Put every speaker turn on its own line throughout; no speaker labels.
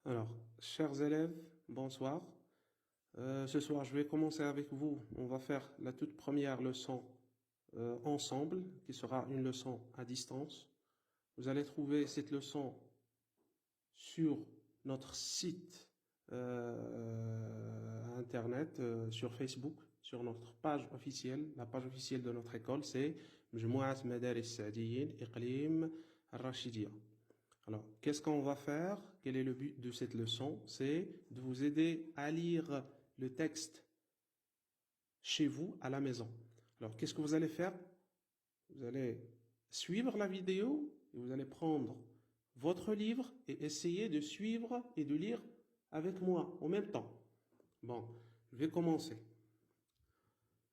Alors, chers élèves, bonsoir. Ce soir, je vais commencer avec vous. On va faire la toute première leçon ensemble, qui sera une leçon à distance. Vous allez trouver cette leçon sur notre site internet, sur Facebook, sur notre page officielle. La page officielle de notre école, c'est Mjmouat Madaris Saadiyin Iqlim Al-Rashidiyya. Alors, qu'est-ce qu'on va faire? Quel est le but de cette leçon? C'est de vous aider à lire le texte chez vous, à la maison. Alors, qu'est-ce que vous allez faire? Vous allez suivre la vidéo et vous allez prendre votre livre et essayer de suivre et de lire avec moi en même temps. Bon, je vais commencer.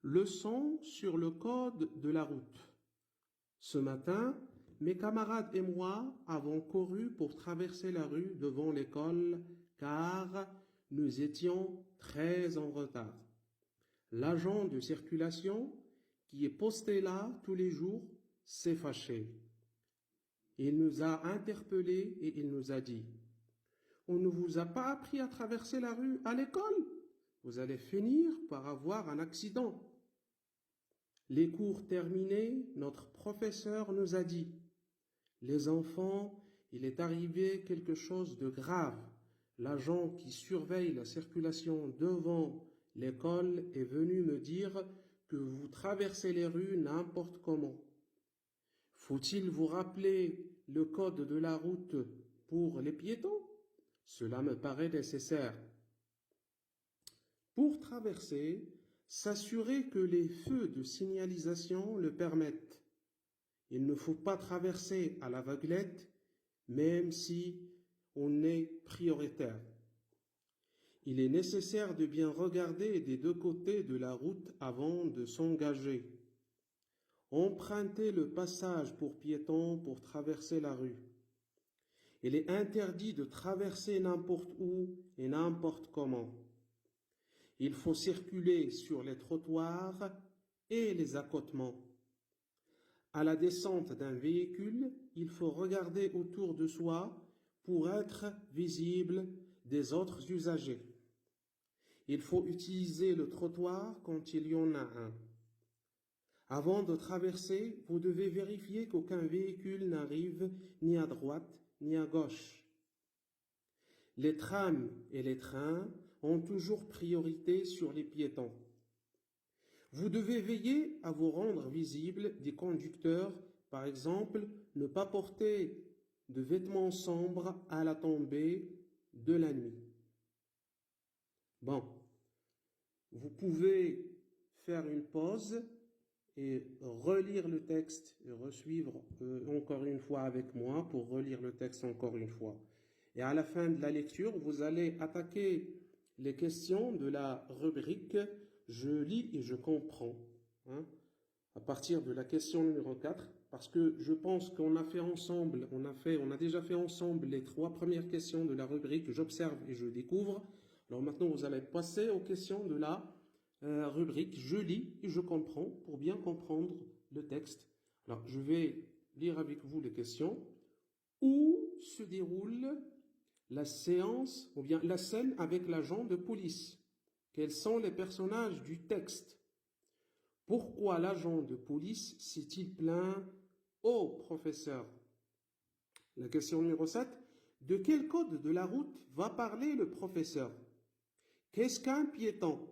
Leçon sur le code de la route. Ce matin, mes camarades et moi avons couru pour traverser la rue devant l'école car nous étions très en retard. L'agent de circulation qui est posté là tous les jours s'est fâché. Il nous a interpellés et il nous a dit « On ne vous a pas appris à traverser la rue à l'école? Vous allez finir par avoir un accident. » Les cours terminés, notre professeur nous a dit « Les enfants, il est arrivé quelque chose de grave. L'agent qui surveille la circulation devant l'école est venu me dire que vous traversez les rues n'importe comment. Faut-il vous rappeler le code de la route pour les piétons? Cela me paraît nécessaire. Pour traverser, s'assurer que les feux de signalisation le permettent. Il ne faut pas traverser à l'aveuglette, même si on est prioritaire. Il est nécessaire de bien regarder des deux côtés de la route avant de s'engager. Emprunter le passage pour piétons pour traverser la rue. Il est interdit de traverser n'importe où et n'importe comment. Il faut circuler sur les trottoirs et les accotements. À la descente d'un véhicule, il faut regarder autour de soi pour être visible des autres usagers. Il faut utiliser le trottoir quand il y en a un. Avant de traverser, vous devez vérifier qu'aucun véhicule n'arrive ni à droite ni à gauche. Les trams et les trains ont toujours priorité sur les piétons. Vous devez veiller à vous rendre visible des conducteurs, par exemple, ne pas porter de vêtements sombres à la tombée de la nuit. Bon, vous pouvez faire une pause et relire le texte et resuivre encore une fois avec moi pour relire le texte encore une fois. Et à la fin de la lecture, vous allez attaquer les questions de la rubrique « Je lis et je comprends ». À partir de la question numéro 4, parce que je pense qu'on a fait ensemble, on a déjà fait ensemble les 3 premières questions de la rubrique « J'observe et je découvre ». Alors maintenant, vous allez passer aux questions de la rubrique « Je lis et je comprends » pour bien comprendre le texte. Alors, je vais lire avec vous les questions. Où se déroule la séance ou bien la scène avec l'agent de police? Quels sont les personnages du texte? Pourquoi l'agent de police s'est-il plaint au professeur? La question numéro 7. De quel code de la route va parler le professeur? Qu'est-ce qu'un piéton?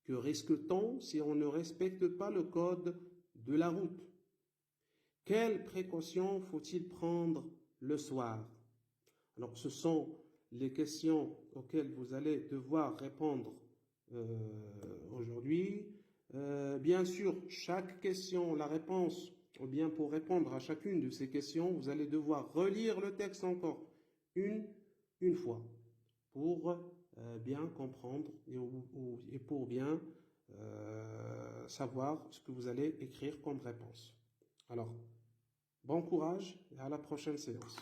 Que risque-t-on si on ne respecte pas le code de la route? Quelles précautions faut-il prendre le soir? Alors, ce sont les questions auxquelles vous allez devoir répondre aujourd'hui. Bien sûr, chaque question, la réponse, ou bien pour répondre à chacune de ces questions, vous allez devoir relire le texte encore une fois pour bien comprendre et pour bien savoir ce que vous allez écrire comme réponse. Alors, bon courage et à la prochaine séance.